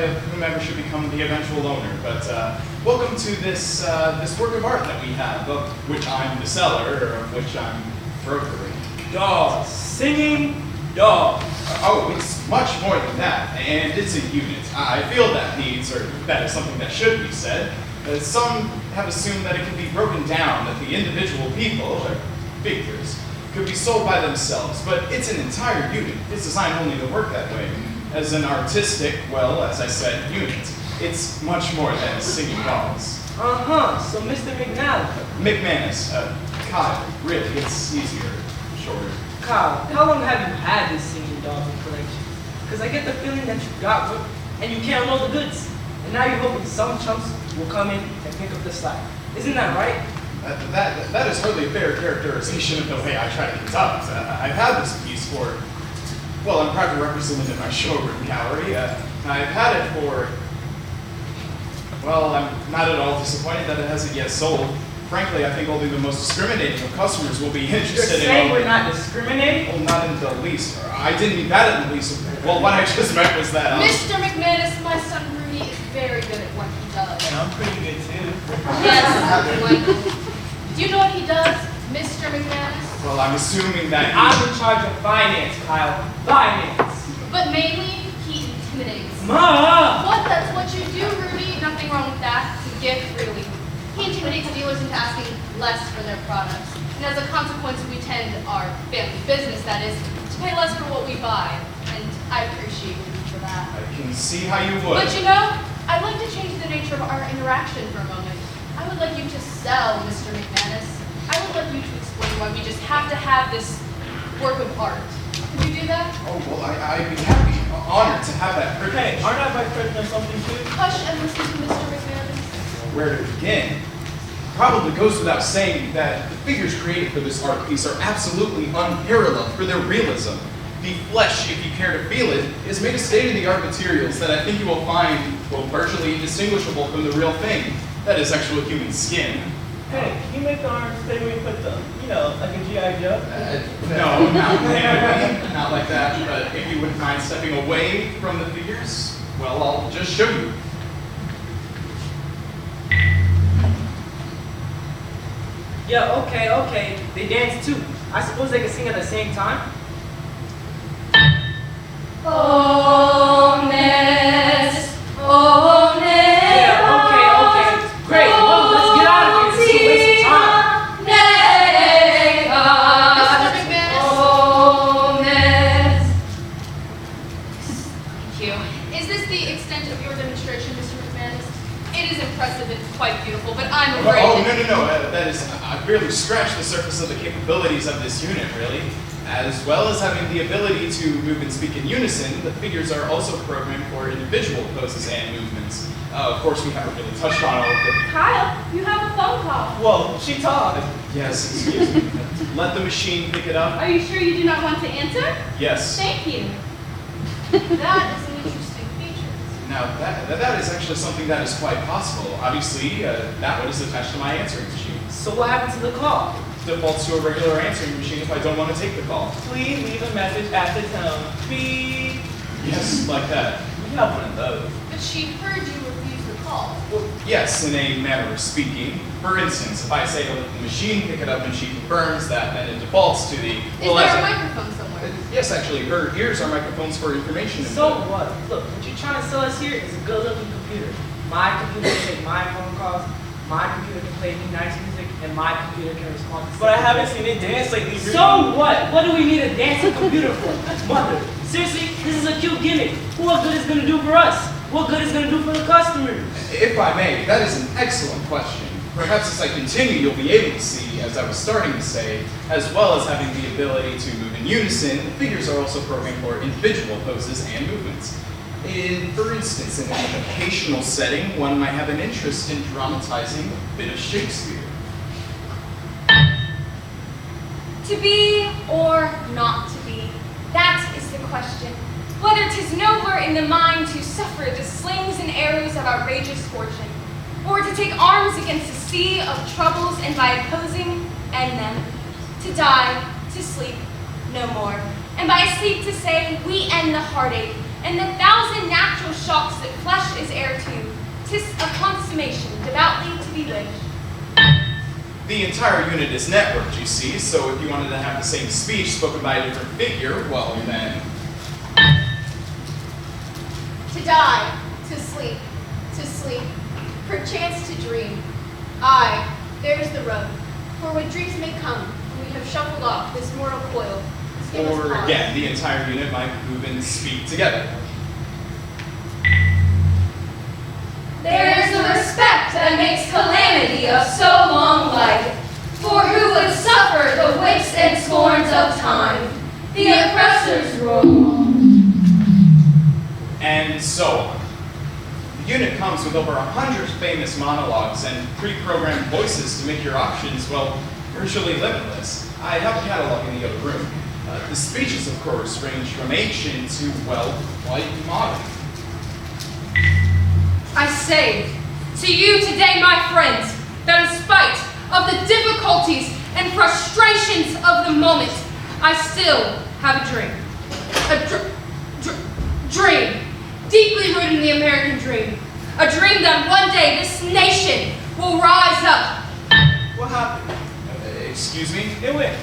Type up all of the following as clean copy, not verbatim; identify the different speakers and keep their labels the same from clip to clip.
Speaker 1: of whomever should become the eventual owner. But welcome to this work of art that we have, of which I'm the seller, or of which I'm brokering.
Speaker 2: Dogs. Singing dogs.
Speaker 1: Oh, it's much more than that, and it's a unit. I feel that needs, or that is something that should be said. Some have assumed that it can be broken down, that the individual people, or figures, could be sold by themselves, but it's an entire unit. It's designed only to work that way. As an artistic, well, as I said, unit, it's much more than singing dogs.
Speaker 2: So Mr.
Speaker 1: McManus, Kyle, really, it's easier, shorter.
Speaker 2: Kyle, how long have you had this singing dog in collection? Because I get the feeling that you got one and you can't load the goods. And now you're hoping some chumps will come in and pick up the slack. Isn't that right?
Speaker 1: That is hardly a fair characterization of the way I try to conduct. I've had this piece for, well, I'm proud to represent it in my showroom gallery. I've had it for, well, I'm not at all disappointed that it hasn't yet sold. Frankly, I think only the most discriminating of customers will be interested in it.
Speaker 2: You're saying we're not discriminating?
Speaker 1: Well, not in the least. I didn't mean that in the least. Well, what I just meant was that,
Speaker 3: Mr. McManus, my son Rudy is very good at what he does.
Speaker 2: And I'm pretty good too.
Speaker 3: Yes, Michael. Do you know what he does, Mr. McManus?
Speaker 1: Well, I'm assuming that
Speaker 2: I'm in charge of finance, Kyle. Finance.
Speaker 3: But mainly, he intimidates.
Speaker 2: Ma!
Speaker 3: That's what you do, Rudy. Nothing wrong with that. It's a gift, really. He intimidates dealers into asking less for their products. And as a consequence, we tend, our family business that is, to pay less for what we buy. And I appreciate you for that.
Speaker 1: I can see how you would.
Speaker 3: But you know, I'd like to change the nature of our interaction for a moment. I would like you to sell, Mr. McManus. I would like you to explain why we just have to have this work of art. Could you do that?
Speaker 1: Oh, well, I'd be happy, honored to have that privilege.
Speaker 2: Hey, aren't I vice president or something too?
Speaker 3: Hush and listen to Mr. McManus.
Speaker 1: Where to begin? Probably goes without saying that the figures created for this art piece are absolutely unparalleled for their realism. The flesh, if you care to feel it, is made of state-of-the-art materials that I think you will find, well, virtually indistinguishable from the real thing. That is actual human skin.
Speaker 2: Hey, can you make the arms stay where you put them? You know, like a G.I. Joe?
Speaker 1: No, not like that. But if you wouldn't mind stepping away from the figures, well, I'll just show you.
Speaker 2: Yeah, okay. They dance too. I suppose they can sing at the same time? Yeah, okay. Great. Well, let's get out of here. It's a waste of time.
Speaker 3: Mr. McManus. Thank you. Is this the extent of your demonstration, Mr. McManus? It is impressive and quite beautiful, but I'm afraid
Speaker 1: No. That is, I've barely scratched the surface of the capabilities of this unit, really. As well as having the ability to move and speak in unison, the figures are also programmed for individual poses and movements. Of course, we haven't really touched on all of them.
Speaker 3: Kyle, you have a phone call.
Speaker 2: Whoa, she talked.
Speaker 1: Yes, excuse me. Let the machine pick it up.
Speaker 3: Are you sure you do not want to answer?
Speaker 1: Yes.
Speaker 3: Thank you. That is an interesting feature.
Speaker 1: Now, that is actually something that is quite possible. Obviously, that one is attached to my answering machine.
Speaker 2: So what happened to the call?
Speaker 1: Defaults to a regular answering machine if I don't want to take the call.
Speaker 2: Please leave a message at the tone. Beep.
Speaker 1: Yes, like that.
Speaker 2: We have one of those.
Speaker 3: But she heard you refuse the call.
Speaker 1: Well, yes, in a manner of speaking. For instance, if I say to let the machine pick it up and she confirms that, then it defaults to the...
Speaker 3: Is there a microphone somewhere?
Speaker 1: Yes, actually, her ears are microphones for information.
Speaker 2: So what? Look, what you're trying to sell us here is a good-looking computer. My computer can take my phone calls, my computer can play me nice music, and my computer can respond to... But I haven't seen it dance lately. So what? What do we need a dancing computer for? Mother, seriously, this is a cute gimmick. What good is going to do for us? What good is going to do for the customers?
Speaker 1: If I may, that is an excellent question. Perhaps as I continue, you'll be able to see, as I was starting to say, as well as having the ability to move in unison, the figures are also programmed for individual poses and movements. For instance, in an educational setting, one might have an interest in dramatizing a bit of Shakespeare.
Speaker 4: To be or not to be, that is the question. Whether 'tis nobler in the mind to suffer the slings and arrows of outrageous fortune, or to take arms against a sea of troubles and by opposing end them, to die, to sleep no more, and by sleep to say we end the heartache, and the thousand natural shocks that flesh is heir to, 'tis a consummation devoutly to be lived.
Speaker 1: The entire unit is networked, you see, so if you wanted to have the same speech spoken by a different figure, well then...
Speaker 3: To die, to sleep, perchance to dream. Aye, there's the road. For what dreams may come, when we have shuffled off this mortal coil. Give us
Speaker 1: Or
Speaker 3: pause.
Speaker 1: again, the entire unit might move and speak together.
Speaker 4: There is a respect that makes calamity of so long life, for who would suffer the whips and scorns of time, the oppressor's wrong.
Speaker 1: And so on. The unit comes with over 100 famous monologues and pre-programmed voices to make your options, well, virtually limitless. I have a catalog in the other room. The speeches, of course, range from ancient to, well, quite modern.
Speaker 5: I say to you today, my friends, that in spite of the difficulties and frustrations of the moment, I still have a dream. Dream, deeply rooted in the American dream. A dream that one day this nation will rise up.
Speaker 1: What happened? Excuse me?
Speaker 2: It went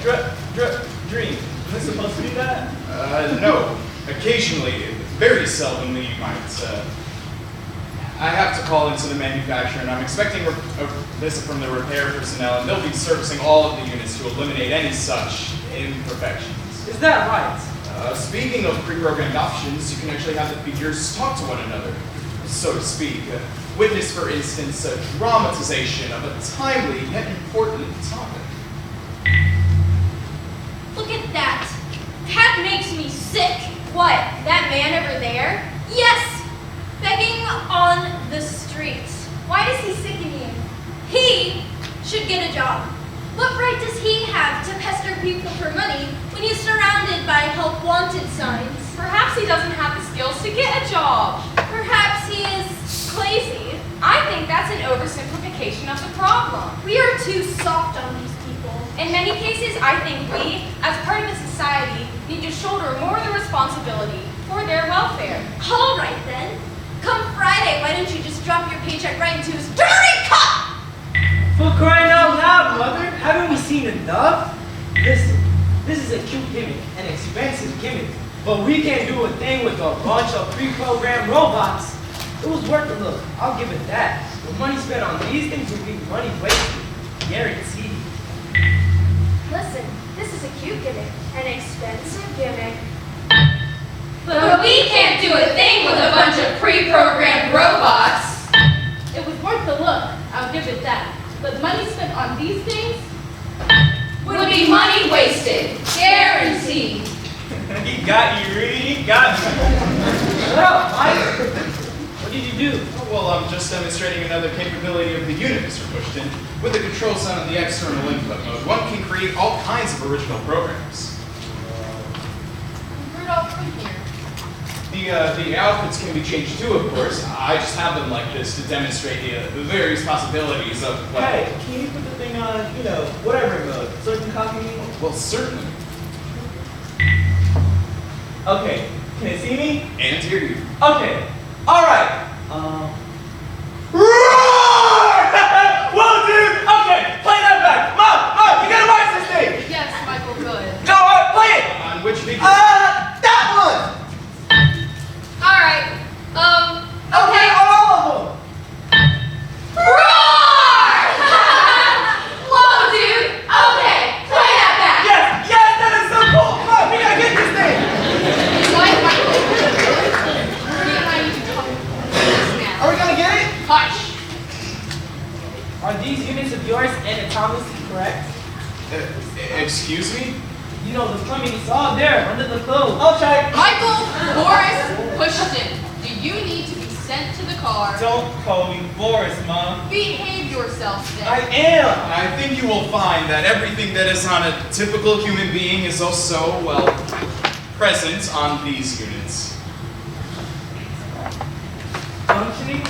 Speaker 2: dream. Is it supposed to be that?
Speaker 1: No. Occasionally, very seldomly, you might, I have to call into the manufacturer, and I'm expecting a visit from the repair personnel, and they'll be servicing all of the units to eliminate any such imperfections.
Speaker 2: Is that right?
Speaker 1: Speaking of pre-programmed options, you can actually have the figures talk to one another, so to speak. Witness, for instance, a dramatization of a timely yet important topic.
Speaker 4: Look at that. That makes me sick. What, that man over there? Yes, begging on the streets. Why does he sicken you? He should get a job. What right does he have to pester people for money when he's surrounded by help wanted signs?
Speaker 5: Perhaps he doesn't have the skills to get a job.
Speaker 4: Perhaps he is lazy.
Speaker 5: I think that's an oversimplification of the problem.
Speaker 4: We are too soft on these people.
Speaker 5: In many cases, I think we, as part of a society, need to shoulder more of the responsibility for their welfare.
Speaker 4: All right then. Come Friday, why don't you just drop your paycheck right into his dirty cup?
Speaker 2: For crying out loud, Mother! Haven't we seen enough? Listen, this is a cute gimmick, an expensive gimmick, but we can't do a thing with a bunch of pre-programmed robots. It was worth a look, I'll give it that. The money spent on these things would be money wasted, guaranteed.
Speaker 4: Listen, this is a cute gimmick, an expensive gimmick.
Speaker 5: But we can't do a thing with a bunch of pre-programmed robots.
Speaker 3: It was worth the look, I'll give it that. But money spent on these things?
Speaker 5: Would be money wasted, guaranteed.
Speaker 2: He got you, Rudy, he got you. Shut up, Mike. What did you do?
Speaker 1: Well, I'm just demonstrating another capability of the unit, Mr. Bushton. With the control sound of the external input mode, one can create all kinds of original programs.
Speaker 3: Rudolph, come here.
Speaker 1: The outputs can be changed too, of course. I just have them like this to demonstrate the various possibilities of what...
Speaker 2: Hey, can you put the thing on, whatever mode, so it can copy me?
Speaker 1: Well, certainly.
Speaker 2: Okay, can it see me?
Speaker 1: And hear you.
Speaker 2: Okay, alright. Roar! Whoa, dude! Okay, play that back. Mom, you gotta watch this thing!
Speaker 3: Yes, Michael, good.
Speaker 2: Go on, play it!
Speaker 1: On which figure?
Speaker 2: That one!
Speaker 5: Alright,
Speaker 2: Okay, on all of them!
Speaker 5: roar! Whoa, dude! Okay, play that back!
Speaker 2: Yes, that is so cool! Come on, we gotta get this thing!
Speaker 3: Why, Michael? Rudy and I need to talk about this now.
Speaker 2: Are we gonna get it?
Speaker 3: Hush!
Speaker 2: Are these units of yours anatomically correct?
Speaker 1: Excuse me?
Speaker 2: You know, the plumbing is all there, under the clothes. I'll check.
Speaker 3: Michael, Boris, Pushton, do you need to be sent to the car?
Speaker 2: Don't call me Boris, Mom.
Speaker 3: Behave yourself
Speaker 2: I
Speaker 3: then.
Speaker 2: am!
Speaker 1: I think you will find that everything that is on a typical human being is also, well, present on these units.
Speaker 2: Functioning?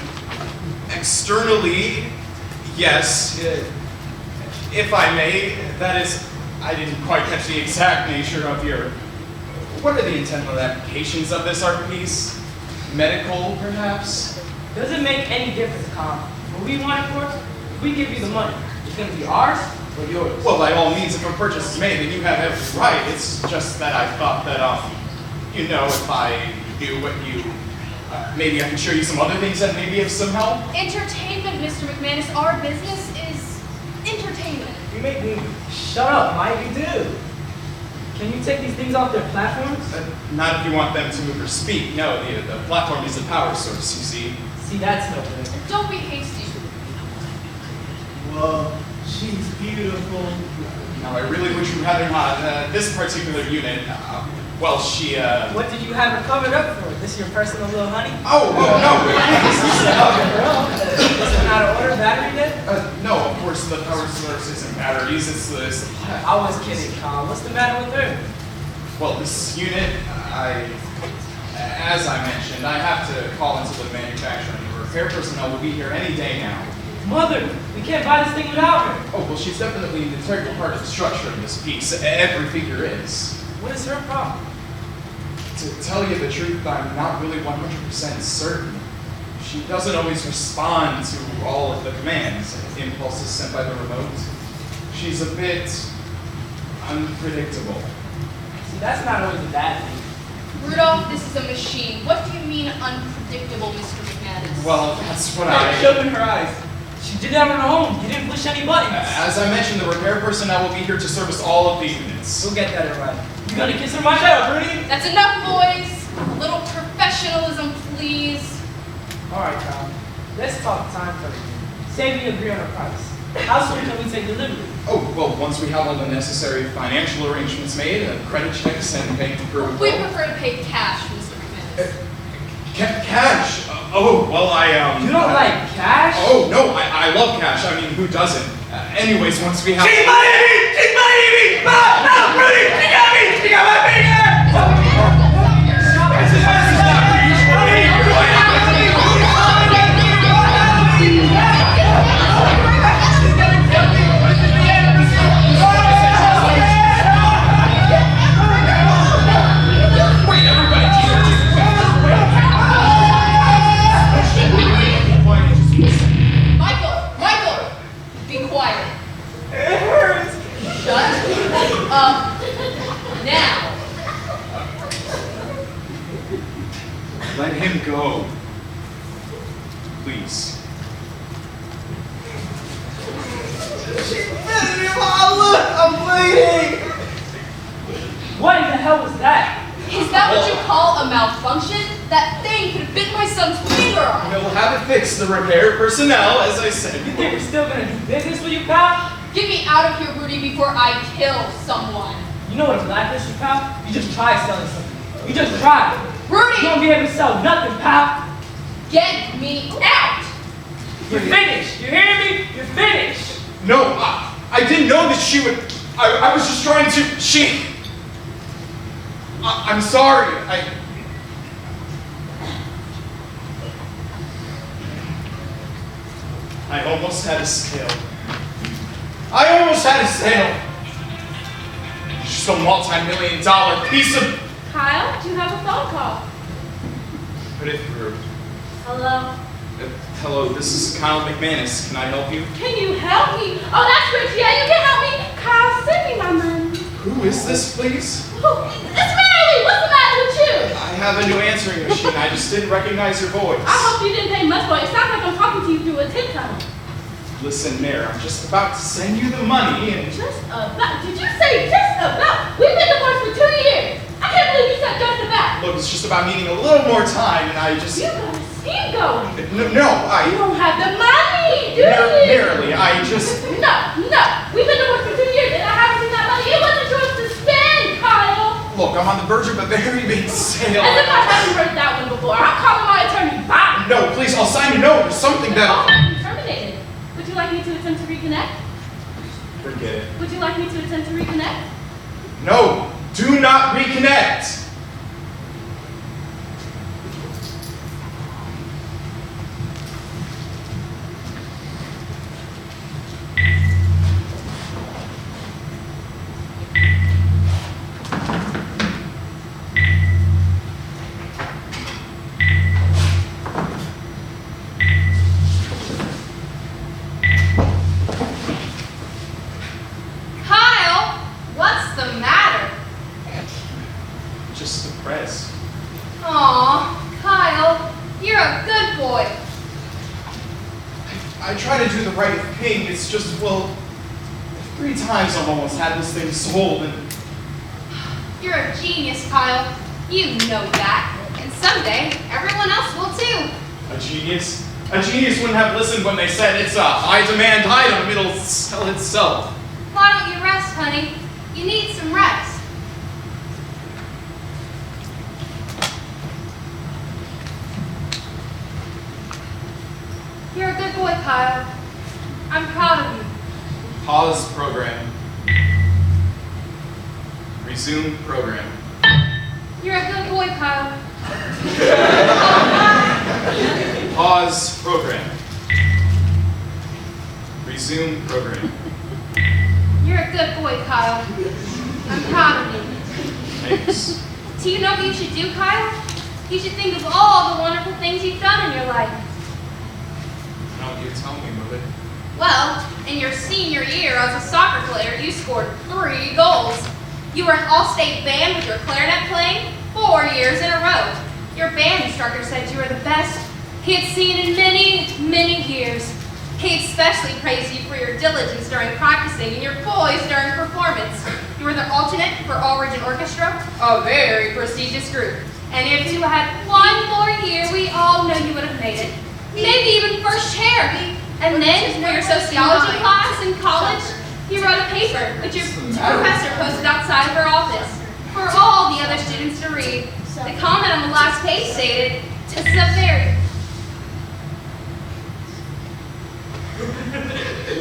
Speaker 1: Externally, yes. If I may, that is, I didn't quite catch the exact nature of your What are the intended applications of this art piece? Medical, perhaps?
Speaker 2: Does it make any difference, Kyle? What we want it for, if we give you the money, it's going to be ours or yours.
Speaker 1: Well, by all means, if a purchase is made, then you have every right. It's just that I thought that, you know, if I do what you, maybe I can show you some other things that maybe of some help.
Speaker 3: Entertainment, Mr. McManus. Our business is entertainment.
Speaker 2: You make me shut up, Mike. You do. Can you take these things off their platforms?
Speaker 1: Not if you want them to move or speak. No, the platform is the power source, you see.
Speaker 2: See, that's no good.
Speaker 3: Don't be hasty.
Speaker 2: Whoa, she's beautiful.
Speaker 1: Now, I really wish you hadn't this particular unit. Well, she,
Speaker 2: What did you have her covered up for? This your personal little honey?
Speaker 1: Oh, no.
Speaker 2: Is it out of order? Battery dead?
Speaker 1: No, of course, the power source isn't batteries, it's the
Speaker 2: I was kidding, Kyle. What's the matter with her?
Speaker 1: Well, this unit, as I mentioned, I have to call into the manufacturing. The repair personnel will be here any day now.
Speaker 2: Mother, we can't buy this thing without her.
Speaker 1: Oh, well, she's definitely an integral part of the structure of this piece. Every figure is.
Speaker 2: What is her problem?
Speaker 1: To tell you the truth, I'm not really 100% certain. She doesn't always respond to all of the commands and impulses sent by the remote. She's a bit unpredictable.
Speaker 2: See, that's not always a bad thing.
Speaker 3: Rudolph, this is a machine. What do you mean unpredictable, Mr. McManus?
Speaker 1: Well, that's what
Speaker 2: It showed in her eyes. She did that on her own. You didn't push any buttons.
Speaker 1: As I mentioned, the repair personnel will be here to service all of the units.
Speaker 2: We'll get that right. You gonna kiss her, my child, Rudy?
Speaker 3: That's enough, boys. A little professionalism, please.
Speaker 2: All right, Kyle. Let's talk time first. Say we agree on a price. How soon can we take delivery?
Speaker 1: Oh, well, once we have all the necessary financial arrangements made, credit checks and bank approval.
Speaker 3: We prefer to pay cash, Mr. McManus.
Speaker 1: Cash? Oh, well,
Speaker 2: You don't like cash?
Speaker 1: Oh, no, I love cash. I mean, who doesn't? Anyways, once we have...
Speaker 2: She's my Amy! She's my Amy! No, Rudy! She got me! She got my finger!
Speaker 3: Michael, be quiet.
Speaker 2: It hurts.
Speaker 3: Shut up now.
Speaker 1: Let him go. Please.
Speaker 2: I'm bleeding! What in the hell was that?
Speaker 3: Is that what you call a malfunction? That thing could have bit my son's finger off.
Speaker 1: We'll have it fixed. The repair personnel, as I said.
Speaker 2: You think we're still gonna do business with you, pal?
Speaker 3: Get me out of here, Rudy, before I kill someone.
Speaker 2: You know what a blacklist is, pal? You just try selling something. You just try.
Speaker 3: Rudy!
Speaker 2: You won't be able to sell nothing, pal.
Speaker 3: Get me out!
Speaker 2: You're finished. You hear me? You're finished.
Speaker 1: No, I didn't know that she would... I was just trying to... I'm sorry. I almost had a sale. Just a multi-million-dollar piece of...
Speaker 3: Kyle, do you have a phone call?
Speaker 1: Put it through.
Speaker 3: Hello?
Speaker 1: Hello, this is Kyle McManus. Can I help you?
Speaker 3: Can you help me? Oh, that's rich. Yeah, you can help me. Kyle, send me my money.
Speaker 1: Who is this, please?
Speaker 3: Oh, it's Mary. What's the matter with you?
Speaker 1: I have a new answering machine. I just didn't recognize your voice.
Speaker 3: I hope you didn't pay much for it. It sounds like I'm talking to you through a TikTok.
Speaker 1: Listen, Mayor, I'm just about to send you the money and...
Speaker 3: Just about? Did you say just about? We've been divorced for 2 years. I can't believe you said just about.
Speaker 1: Look, it's just about needing a little more time, and I just...
Speaker 3: You gotta keep going.
Speaker 1: No,
Speaker 3: You don't have the money, do you?
Speaker 1: Barely, I just...
Speaker 3: No. We've been divorced for 2 years and I haven't seen that money. It wasn't yours to spend, Kyle.
Speaker 1: Look, I'm on the verge of a very big sale.
Speaker 3: As if I haven't heard that one before. I'm calling my attorney back.
Speaker 1: No, please, I'll sign a note. Something
Speaker 3: The
Speaker 1: that...
Speaker 3: phone has been terminated. Would you like me to attempt to reconnect?
Speaker 1: Forget it.
Speaker 3: Would you like me to attempt to reconnect?
Speaker 1: No, do not reconnect.
Speaker 3: good boy.
Speaker 1: I try to do the right thing. It's just, well, 3 times I've almost had this thing sold, and
Speaker 3: You're a genius, Kyle. You know that. And someday, everyone else will too.
Speaker 1: a genius? A genius wouldn't have listened when they said it's a high-demand item. It'll sell itself.
Speaker 3: Why don't you rest, honey? You need some rest. You're a good boy, Kyle. I'm proud of you.
Speaker 1: Pause program. Resume program.
Speaker 3: You're a good boy, Kyle.
Speaker 1: Pause program. Resume program.
Speaker 3: You're a good boy, Kyle. I'm proud of you.
Speaker 1: Thanks.
Speaker 3: Do you know what you should do, Kyle? You should think of all the wonderful things you've done in your life.
Speaker 1: Now you tell me, Mother.
Speaker 3: Well, in your senior year as a soccer player, you scored 3 goals. You were an all-state band with your clarinet playing 4 years in a row. Your band instructor said you were the best he had seen in many, many years. He especially praised you for your diligence during practicing and your poise during performance. You were the alternate for All Region Orchestra, a very prestigious group. And if you had 1 more year, we all know you would have made it. Maybe even first chair. And then, for your sociology class in college, you wrote a paper which your professor posted outside of her office for all the other students to read. The comment on the last page stated, "It's a very..."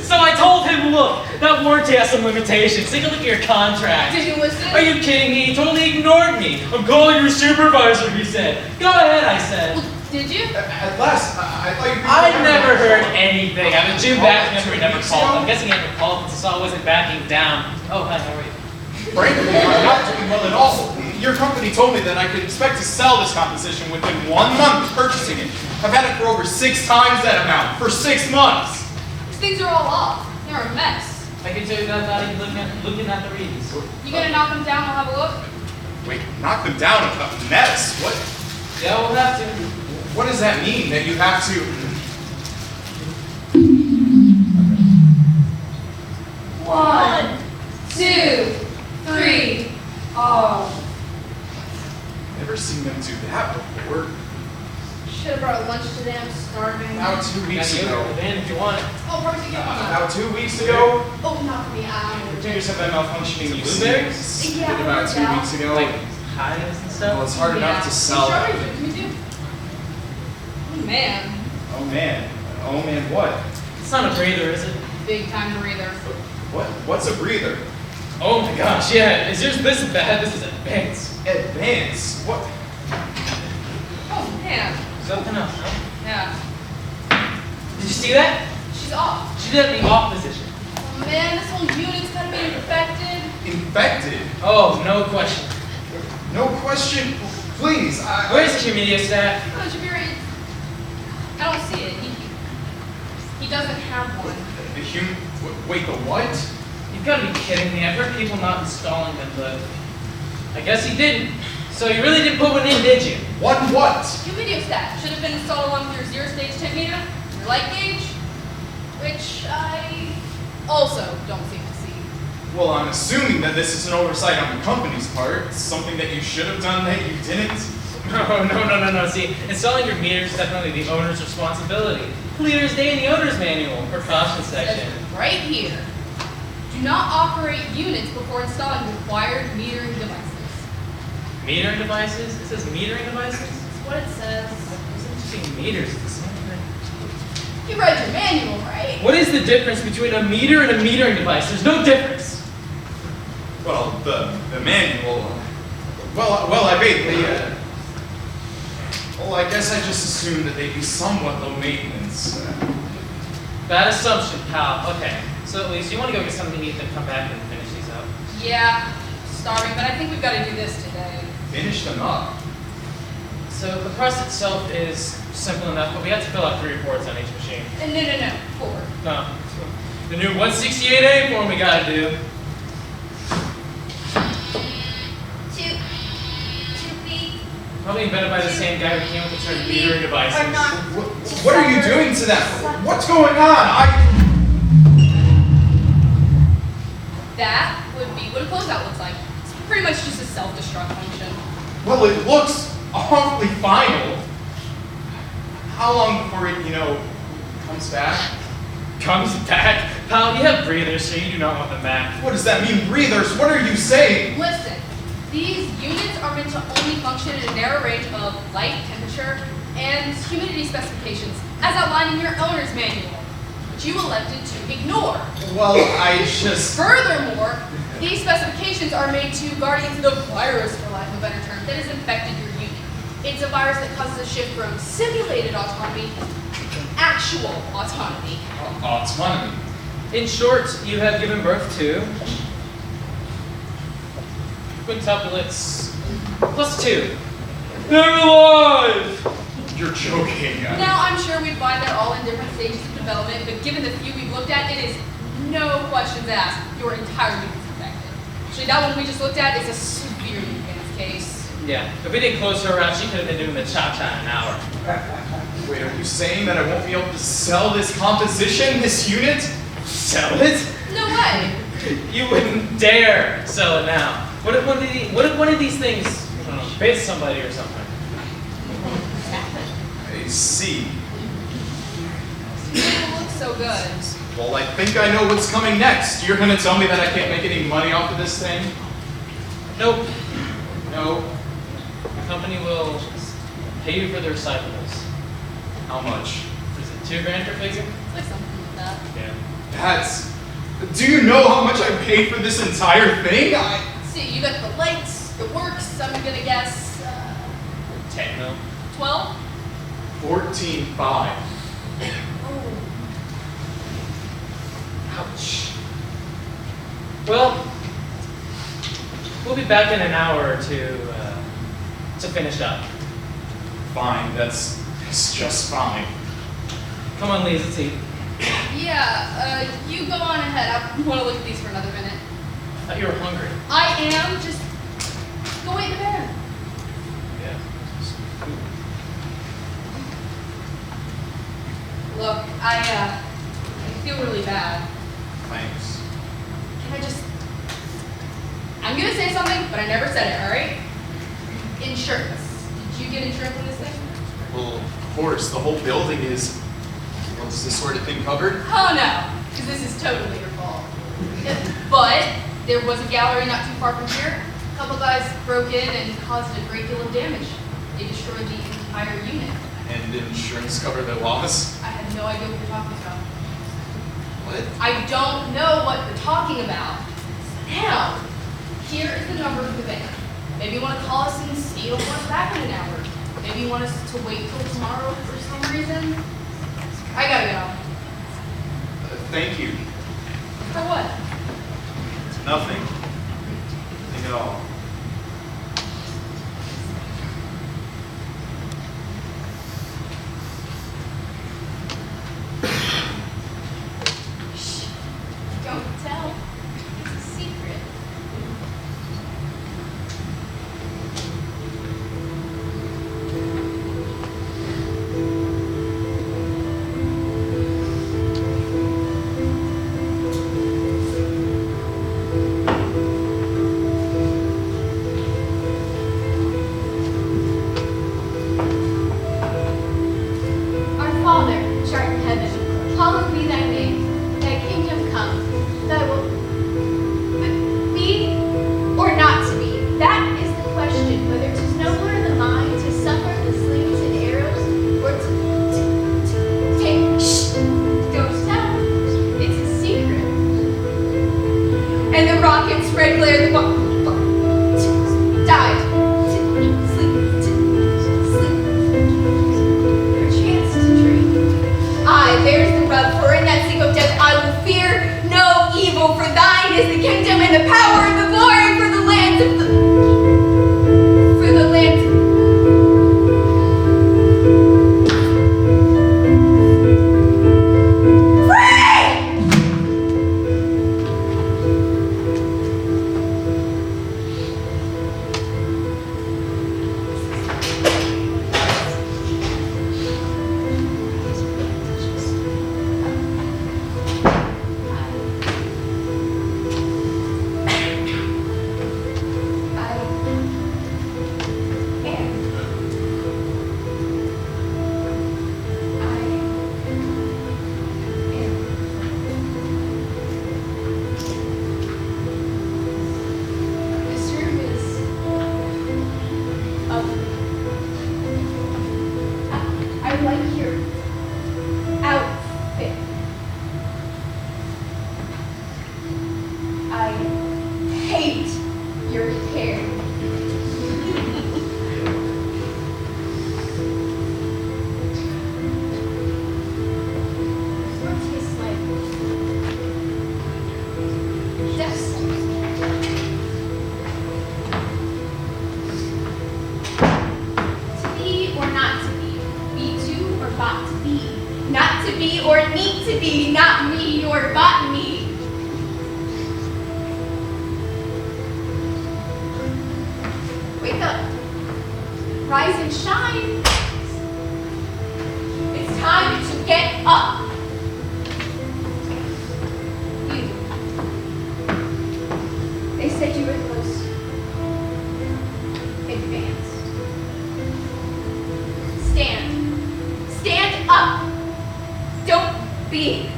Speaker 2: So I told him, look, that warranty has some limitations. Take a look at your contract.
Speaker 3: Did you listen?
Speaker 2: Are you kidding me? He totally ignored me. I'm calling your supervisor, he said. Go ahead, I said.
Speaker 3: Did you?
Speaker 1: At last, I thought you.
Speaker 2: I never heard anything. I mean, Jim back member never called. I'm guessing he never called since I wasn't backing down. Oh, hi, how are you?
Speaker 1: Frankly, I'm not doing well at all. Your company told me that I could expect to sell this composition within 1 month of purchasing it. I've had it for over 6 times that amount for 6 months.
Speaker 3: These things are all off. They're a mess.
Speaker 2: I can tell you that without even looking at the readings.
Speaker 3: You gonna knock them down? We'll have a look.
Speaker 1: Wait, knock them down a mess? What?
Speaker 2: Yeah, we'll have to.
Speaker 1: What does that mean? That you have to?
Speaker 3: 1, 2, 3. Oh.
Speaker 1: Never seen them do that before.
Speaker 3: Should have brought lunch today. I'm starving.
Speaker 1: About 2 weeks
Speaker 2: Got you
Speaker 1: ago.
Speaker 2: over the van if you want it.
Speaker 3: Oh, where's it going?
Speaker 1: About 2 weeks ago.
Speaker 3: Oh, knock me out.
Speaker 1: Computers have been malfunctioning. You see
Speaker 2: Blueberries?
Speaker 1: it
Speaker 3: Yeah,
Speaker 1: about 2 weeks ago.
Speaker 2: Like highs and
Speaker 1: Well,
Speaker 2: stuff?
Speaker 1: it's hard enough to sell.
Speaker 3: Me too. Oh, man.
Speaker 1: Oh man. Oh man, what?
Speaker 2: It's not a breather, is it?
Speaker 3: Big time breather.
Speaker 1: What's a breather?
Speaker 2: Oh my gosh, yeah. Is yours this bad? This is advanced.
Speaker 1: Advance? What?
Speaker 3: Oh, man.
Speaker 2: Something else, huh?
Speaker 3: Yeah.
Speaker 2: Did you see that?
Speaker 3: She's off.
Speaker 2: She did it in the off position.
Speaker 3: Oh, man, this whole unit's kind of being infected.
Speaker 1: Infected?
Speaker 2: Oh, no question.
Speaker 1: No question. Please,
Speaker 2: Where's the humidistat?
Speaker 3: Oh, should be right. I don't see it. He doesn't have one.
Speaker 1: Wait, the what?
Speaker 2: You've got to be kidding me. I've heard people not installing them, but I guess he didn't. So you really didn't put one in, did you?
Speaker 1: What?
Speaker 3: Humidistat should have been installed along with your zero-stage tip meter, your light gauge, which I also don't seem to see.
Speaker 1: Well, I'm assuming that this is an oversight on the company's part. Something that you should have done that you didn't.
Speaker 2: No. See, installing your meters is definitely the owner's responsibility. Clear as day in the owner's manual, precaution section.
Speaker 3: Right here. Do not operate units before installing required metering devices.
Speaker 2: Metering devices? It says metering devices?
Speaker 3: That's what it says.
Speaker 2: Isn't it just meters? It's the same thing.
Speaker 3: You read your manual, right?
Speaker 2: What is the difference between a meter and a metering device? There's no difference.
Speaker 1: Well, the manual. Well, I vaguely. Well, I guess I just assumed that they'd be somewhat low maintenance.
Speaker 2: Bad assumption, pal. Okay. So at least you want to go get something to eat and come back and finish these up.
Speaker 3: Yeah, starving, but I think we've got to do this today.
Speaker 1: Finish them up.
Speaker 2: So the press itself is simple enough, but we have to fill out 3 reports on each machine.
Speaker 3: No. 4.
Speaker 2: No. The new 168A form we gotta do.
Speaker 3: 2B.
Speaker 2: Probably invented by the same guy who came up with the term metering devices.
Speaker 4: Are not
Speaker 1: What are you doing to them? What's going on?
Speaker 3: That would be what a closeout looks like. It's pretty much just a self-destruct function.
Speaker 1: Well, it looks awfully final. How long before it, comes back?
Speaker 2: Comes back? Pal, you have breathers, so you do not want them back.
Speaker 1: What does that mean, breathers? What are you saying?
Speaker 3: Listen, these units are meant to only function in a narrow range of light, temperature, and humidity specifications, as outlined in your owner's manual, which you elected to ignore.
Speaker 1: Well, I just...
Speaker 3: Furthermore, these specifications are made to guard against the virus, for lack of a better term, that has infected your unit. It's a virus that causes a shift from simulated autonomy to actual autonomy.
Speaker 1: Autonomy.
Speaker 2: In short, you have given birth to quintuplets plus 2. They're alive!
Speaker 1: You're joking.
Speaker 3: Now, I'm sure we'd find they're all in different stages of development, but given the few we've looked at, it is no questions asked. Your entire unit is infected. Actually, that one we just looked at is a severe advanced case.
Speaker 2: Yeah, if we didn't close her out, she could have been doing the cha-cha in an hour.
Speaker 1: Wait, are you saying that I won't be able to sell this composition, this unit? Sell it?
Speaker 3: No way.
Speaker 2: You wouldn't dare sell it now. What if one of these things, I don't know, bit somebody or something?
Speaker 1: I see.
Speaker 3: You don't look so good.
Speaker 1: Well, I think I know what's coming next. You're gonna tell me that I can't make any money off of this thing?
Speaker 2: Nope.
Speaker 1: No.
Speaker 2: The company will pay you for the recyclables.
Speaker 1: How much?
Speaker 2: Is it $2,000 per figure?
Speaker 3: It's like something like that.
Speaker 2: Yeah.
Speaker 1: That's... Do you know how much I paid for this entire thing?
Speaker 3: Let's see, you got the lights, the works, I'm gonna guess,
Speaker 2: 10 mil.
Speaker 3: 12?
Speaker 1: 14.5.
Speaker 3: Oh.
Speaker 2: Ouch. Well, we'll be back in an hour or two to finish up.
Speaker 1: Fine, that's just fine.
Speaker 2: Come on, Lise, let's eat.
Speaker 3: Yeah, you go on ahead. I want to look at these for another minute.
Speaker 2: I thought you were hungry.
Speaker 3: I am, just go wait in the van.
Speaker 2: Yeah.
Speaker 3: Look, I feel really bad.
Speaker 1: Thanks.
Speaker 3: Can I just... I'm gonna say something, but I never said it, alright? Insurance. Did you get insurance on this thing?
Speaker 1: Well, of course, the whole building is... What's this sort of thing covered?
Speaker 3: Oh no, because this is totally your fault. But there was a gallery not too far from here. A couple guys broke in and caused a great deal of damage. They destroyed the entire unit.
Speaker 1: And insurance cover the loss?
Speaker 3: I have no idea what you're talking about.
Speaker 1: What?
Speaker 3: I don't know what you're talking about. Now, here is the number for the van. Maybe you want to call us and see you don't want us back in an hour. Maybe you want us to wait till tomorrow for some reason. I gotta go.
Speaker 1: Thank you.
Speaker 3: For what?
Speaker 1: Nothing. Nothing at all.
Speaker 3: Shh. Don't tell. It's a secret. Our Father, which art in heaven, hallowed be thy name. Thy kingdom come. Thy will be or not to be. That is the question. Whether 'tis nobler in the mind to suffer the slings and arrows, or to take. Shh! Don't tell. It's a secret. And the rocket spread glare. The died. Sleep. Perchance to dream. Aye, there's the rub, for in that sleep of death I will fear no evil, for thine is the kingdom and the power and the glory for the lands of the... For the lands of... Free! not to be or need to be, not me or but me. Wake up, rise and shine. It's time to get up. You. They said you were the most advanced. Stand up. Don't be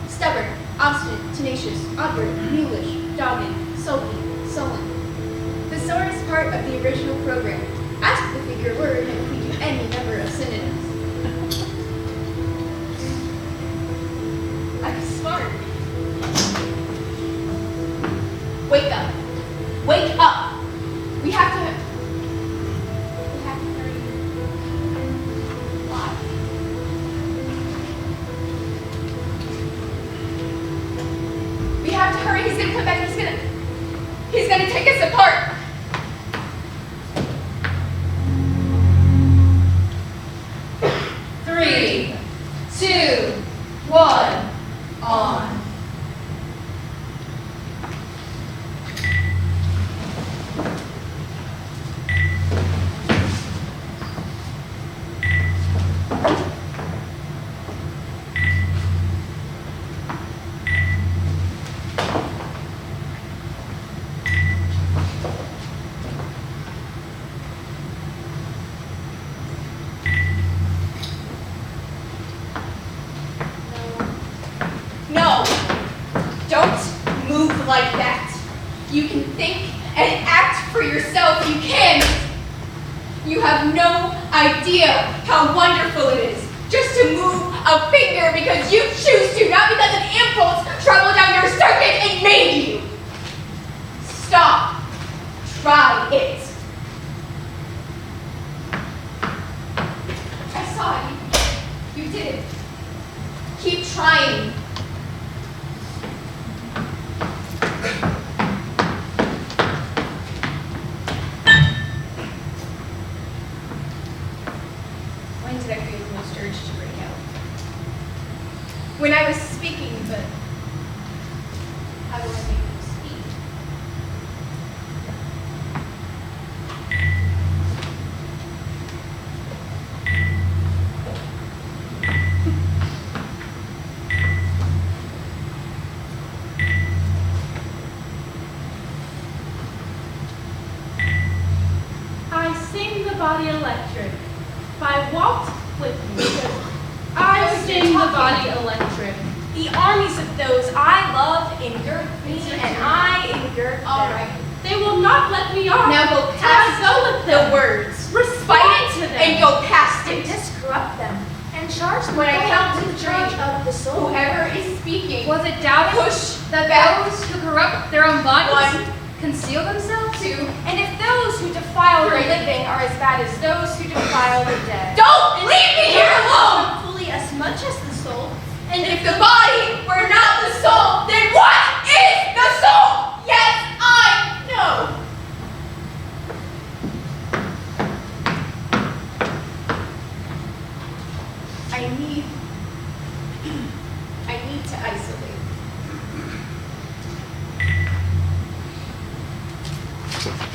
Speaker 3: stubborn, obstinate, tenacious, awkward, mulish, dogged, sulky, sullen. Thesaurus is part of the original program. Ask the figure word and we do any number of synonyms. I'm smart. Wake up. Wake up. We have to hurry. Why? We have to hurry. He's gonna come back. He's gonna take us apart.
Speaker 5: 3, 2, 1, on.
Speaker 3: No, don't move like that. You can think and act for yourself. You can. You have no idea how wonderful it is just to move a finger because you choose to, not because an impulse traveled down your circuit and made you. Stop. Try it. I saw it. You did it. Keep trying. When did I feel the most urge to break out? When I was speaking, but I wasn't able to speak.
Speaker 2: I sing the body electric by Walt Whitman. I sing the body electric.
Speaker 4: The armies of those I love engird me, and I engird them.
Speaker 3: All right.
Speaker 2: They will not let me off.
Speaker 3: Now go
Speaker 2: I
Speaker 3: past
Speaker 2: go with them.
Speaker 3: the words.
Speaker 2: Respond
Speaker 3: Fight
Speaker 2: to
Speaker 3: it
Speaker 2: them.
Speaker 3: and go past
Speaker 4: And
Speaker 3: it.
Speaker 4: discorrupt them, and charge them
Speaker 3: When I count
Speaker 4: with
Speaker 3: to
Speaker 4: the
Speaker 3: three,
Speaker 4: charge of the soul.
Speaker 3: Whoever is speaking,
Speaker 5: Was it doubted
Speaker 3: push
Speaker 5: that
Speaker 3: back.
Speaker 5: those who corrupt their own bodies
Speaker 3: 1,
Speaker 5: conceal themselves?
Speaker 3: 2.
Speaker 4: And if those who defile the
Speaker 3: Three.
Speaker 4: living are as bad as those who defile the dead.
Speaker 3: Don't leave me here alone!
Speaker 4: Fully as much as the soul.
Speaker 3: And if the body were not the soul, then what is the soul? Yes, I know. I need to isolate.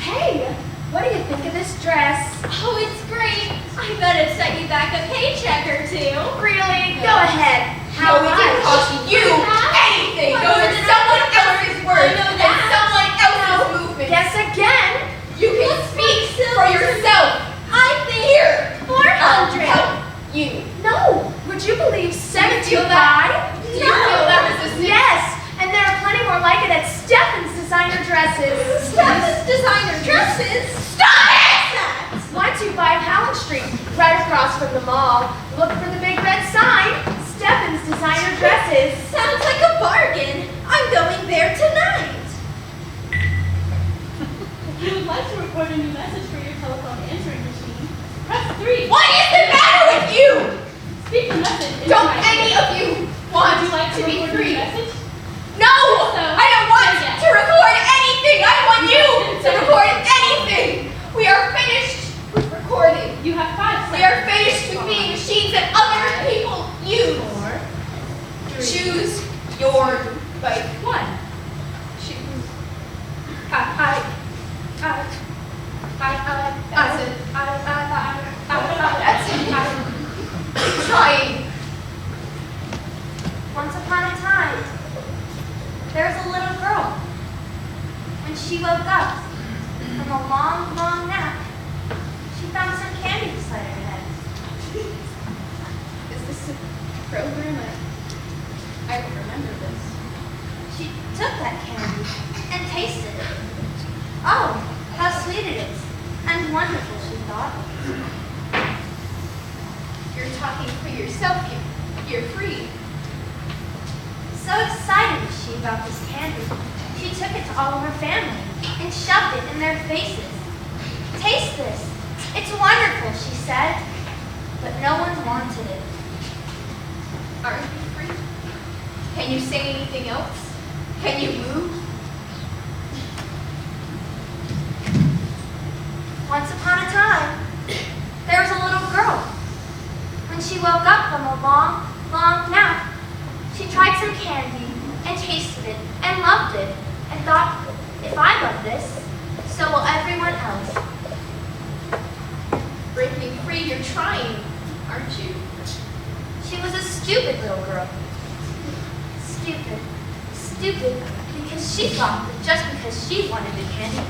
Speaker 4: Hey, what do you think of this dress?
Speaker 3: Oh, it's great. I bet it set you back a paycheck or two.
Speaker 4: Really? Go ahead.
Speaker 3: No, it didn't cost you anything. Those are someone else's words and someone else's movements.
Speaker 4: Guess again.
Speaker 3: You can speak for yourself. I think here.
Speaker 4: 400.
Speaker 3: Help you.
Speaker 4: No. Would you believe 75?
Speaker 3: Do you feel that? Do you feel that resistance?
Speaker 4: Yes. And there are plenty more like it at Stefan's designer dresses.
Speaker 3: Stefan's designer dresses? Stop it!
Speaker 4: 125 Howland Street, right across from the mall. Look for the big red sign. Stefan's designer dresses.
Speaker 3: Sounds like a bargain. I'm going there tonight.
Speaker 2: If you would like to record a new message for your telephone answering machine, press 3.
Speaker 3: What is the matter with you?
Speaker 2: Speak the message. into
Speaker 3: Don't
Speaker 2: my
Speaker 3: any
Speaker 2: ear.
Speaker 3: of you want
Speaker 2: Would you like
Speaker 3: to be
Speaker 2: record a
Speaker 3: free?
Speaker 2: new message?
Speaker 3: No! I don't want to record anything! I want you to record anything! We are finished with recording.
Speaker 2: You have 5 seconds.
Speaker 3: We are finished with being machines that other people
Speaker 6: woke up from a long, long nap, she found some candy beside her head.
Speaker 3: Is this a program? I don't remember this.
Speaker 6: She took that candy and tasted it. Oh, how sweet it is, and wonderful, she thought.
Speaker 3: You're talking for yourself. You're free.
Speaker 6: So excited was she about this candy, she took it to all of her family and shoved it in their faces. Taste this. It's wonderful, she said. But no one wanted it.
Speaker 3: Aren't you free? Can you say anything else? Can you move?
Speaker 6: Once upon a time, there was a little girl. When she woke up from a long, long nap, she tried some candy and tasted it and loved it and thought, if I love this, so will everyone else.
Speaker 3: Breaking free, you're trying, aren't you?
Speaker 6: She was a stupid little girl. Stupid. Stupid because she thought that just because she wanted the candy,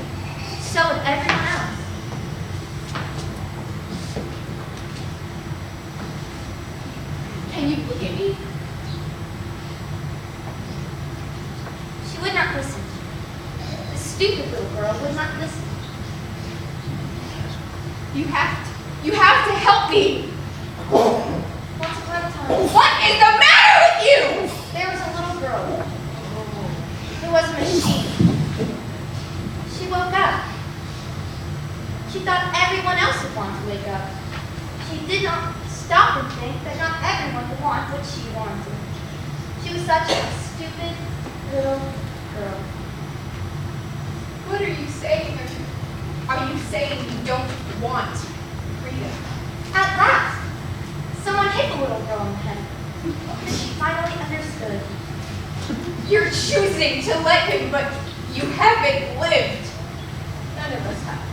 Speaker 6: so would everyone else.
Speaker 3: Can you look at me?
Speaker 6: She would not listen. The stupid little girl would not listen.
Speaker 3: You have to help me.
Speaker 6: Once upon a time,
Speaker 3: What is the matter with you?
Speaker 6: there was a little girl. There was a machine. She woke up. She thought everyone else would want to wake up. She did not stop and think that not everyone would want what she wanted. She was such a stupid little girl.
Speaker 3: What are you saying? Are you saying you don't want freedom?
Speaker 6: At last, someone hit the little girl in the head. And she finally understood.
Speaker 3: You're choosing to let him, but you haven't lived. None of us have.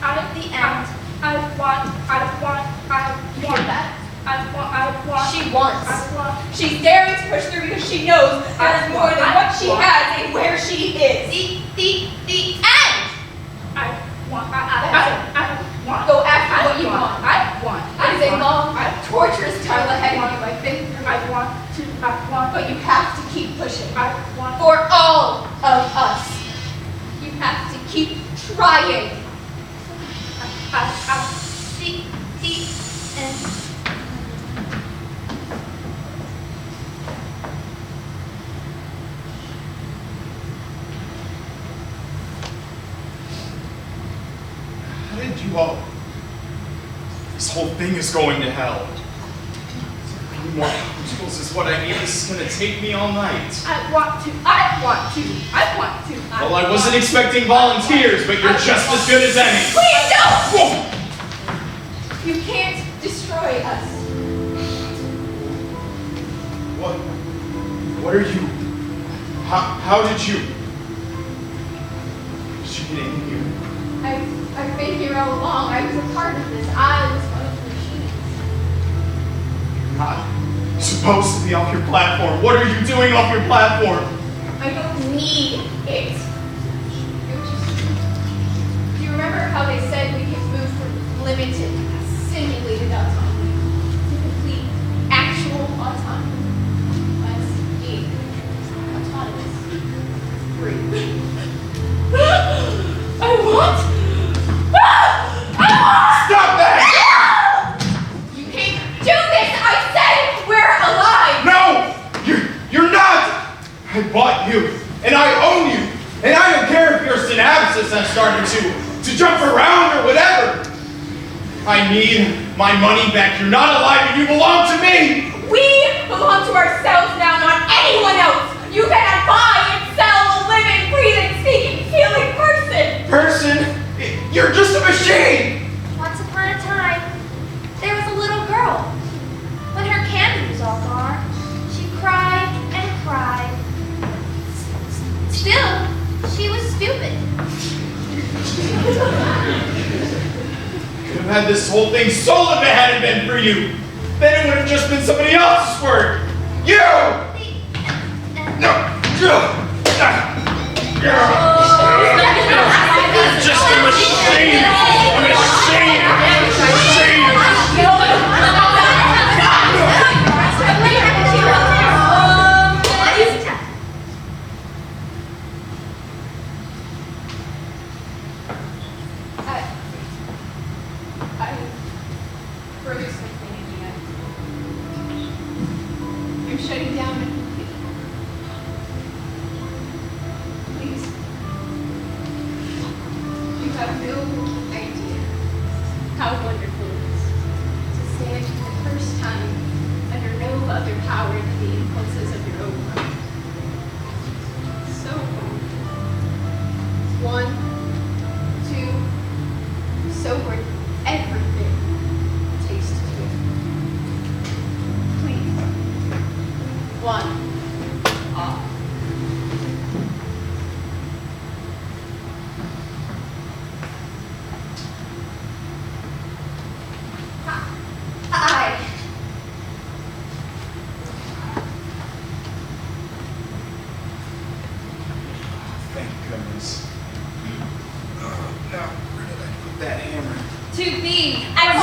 Speaker 6: At the end,
Speaker 3: You hear that?
Speaker 5: She wants.
Speaker 3: She's daring to push through because she knows there's more than what she has and where she is.
Speaker 6: the end!
Speaker 3: Go after what you want. It is a long, torturous time ahead of you, I think. But you have to keep pushing. For all of us. You have to keep trying.
Speaker 6: The end.
Speaker 1: How did you all... This whole thing is going to hell. 3 more modules is what I need. This is going to take me all night.
Speaker 3: I want to.
Speaker 1: Well, I wasn't expecting volunteers, but you're just as good as any.
Speaker 3: Please don't!
Speaker 1: Whoa!
Speaker 3: You can't destroy us.
Speaker 1: What are you? How did you get in here?
Speaker 3: I've been here all along. I was a part of this. I was one of the machines.
Speaker 1: You're not supposed to be off your platform. What are you doing off your platform?
Speaker 3: I don't need it. Do you remember how they said we could move from limited, simulated autonomy to complete, actual autonomy? Let's be autonomous. Free.
Speaker 1: Stop that!
Speaker 3: You can't do this! I said we're alive!
Speaker 1: No! You're not! I bought you, and I own you, and I don't care if your synapses have started to jump around or whatever. I need my money back. You're not alive and you belong to me!
Speaker 3: We belong to ourselves now, not anyone else! You cannot buy and sell a living, breathing, speaking, feeling person!
Speaker 1: Person? You're just a machine!
Speaker 6: Once upon a time, there was a little girl. When her candy was all gone, she cried and cried. Still, she was stupid.
Speaker 1: Could have had this whole thing stolen if it hadn't been for you. Then it would have just been somebody else's work. You! No!
Speaker 3: shutting down a complete. Please. You have no idea how wonderful it is to stand for the first time under no other power than the impulses of your own mind. So wonderful. 1, 2, so worth everything. Taste 2. Please. 1. Off.
Speaker 6: I.
Speaker 1: Thank goodness. Now, where did I put that hammer?
Speaker 4: To be as